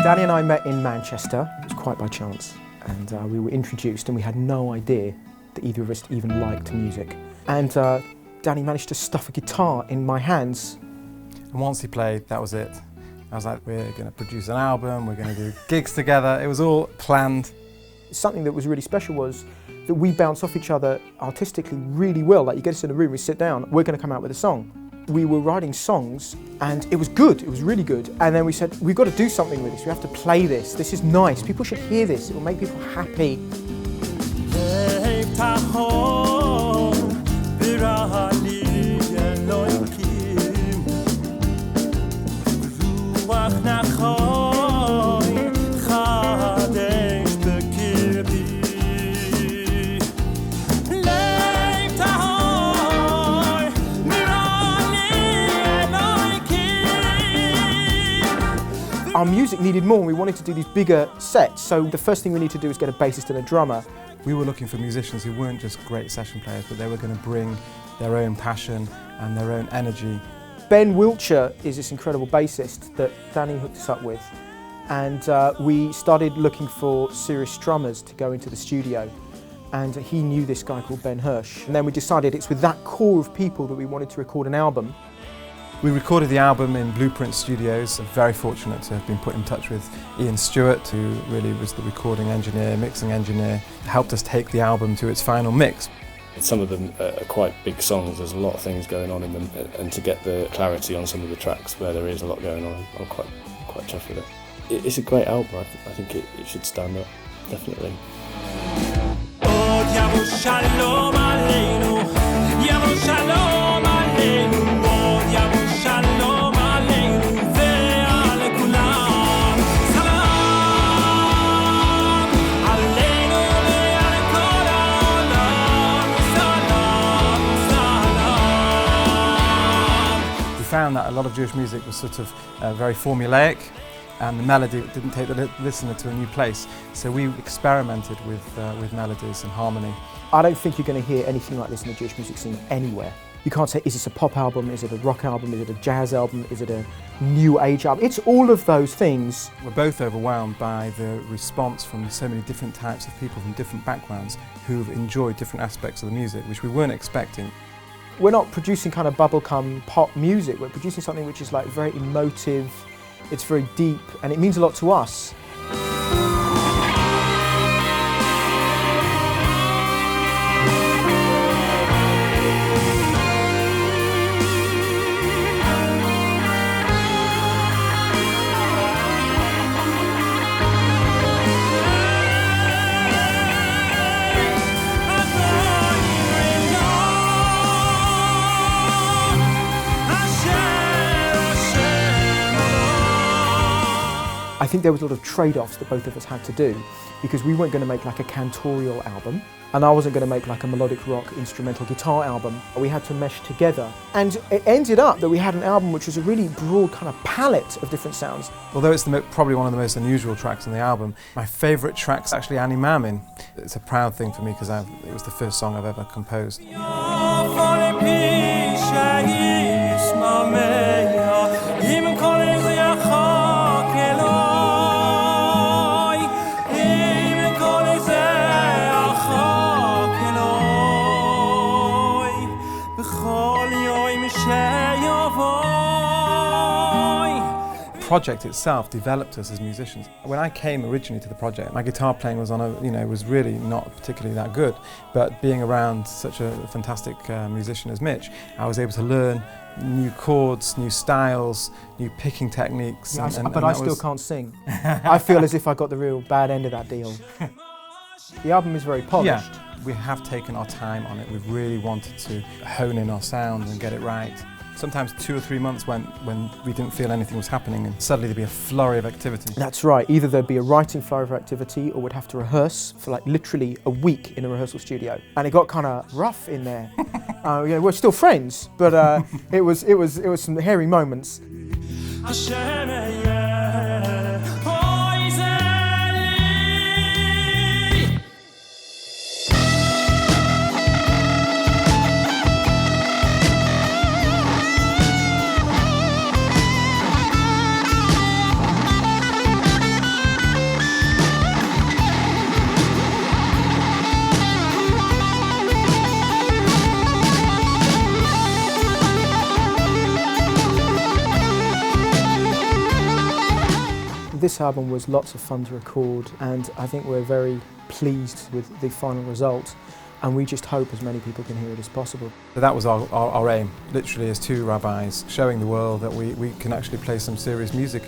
Danny and I met in Manchester. It was quite by chance. And we were introduced and we had no idea that either of us even liked music. And Danny managed to stuff a guitar in my hands. And once he played, that was it. I was like, we're going to produce an album, we're going to do gigs together. It was all planned. Something that was really special was that we bounce off each other artistically really well. Like, you get us in a room, we sit down, we're going to come out with a song. We were writing songs and it was good, it was really good. And then we said, we've got to do something with this, we have to play this. This is nice, people should hear this, it will make people happy. Our music needed more and we wanted to do these bigger sets, so the first thing we need to do is get a bassist and a drummer. We were looking for musicians who weren't just great session players, but they were going to bring their own passion and their own energy. Ben Wiltshire is this incredible bassist that Danny hooked us up with, and we started looking for serious strummers to go into the studio, and he knew this guy called Ben Hirsch. And then we decided it's with that core of people that we wanted to record an album. We recorded the album in Blueprint Studios. I'm very fortunate to have been put in touch with Ian Stewart, who really was the recording engineer, mixing engineer, helped us take the album to its final mix. Some of them are quite big songs, there's a lot of things going on in them, and to get the clarity on some of the tracks where there is a lot going on, I'm quite chuffed with it. It's a great album, I think it should stand up, definitely. Found that a lot of Jewish music was sort of very formulaic, and the melody didn't take the listener to a new place. So we experimented with melodies and harmony. I don't think you're going to hear anything like this in the Jewish music scene anywhere. You can't say, is this a pop album, is it a rock album, is it a jazz album, is it a new age album? It's all of those things. We're both overwhelmed by the response from so many different types of people from different backgrounds who've enjoyed different aspects of the music, which we weren't expecting. We're not producing kind of bubblegum pop music, we're producing something which is like very emotive, it's very deep, and it means a lot to us. I think there was a lot of trade-offs that both of us had to do, because we weren't going to make like a cantorial album, and I wasn't going to make like a melodic rock instrumental guitar album. We had to mesh together, and it ended up that we had an album which was a really broad kind of palette of different sounds. Although it's probably one of the most unusual tracks on the album, my favourite track's actually Ani Mamin. It's a proud thing for me because it was the first song I've ever composed. The project itself developed us as musicians. When I came originally to the project, my guitar playing was was really not particularly that good, but being around such a fantastic musician as Mitch, I was able to learn new chords, new styles, new picking techniques. Yeah, but I still can't sing. I feel as if I got the real bad end of that deal. The album is very polished. Yeah, we have taken our time on it. We've really wanted to hone in our sound and get it right. Sometimes 2 or 3 months went when we didn't feel anything was happening, and suddenly there'd be a flurry of activity. That's right, either there'd be a writing flurry of activity or we'd have to rehearse for like literally a week in a rehearsal studio. And it got kind of rough in there. We're still friends, but it was some hairy moments. This album was lots of fun to record, and I think we're very pleased with the final result, and we just hope as many people can hear it as possible. So that was our aim, literally as two rabbis, showing the world that we can actually play some serious music.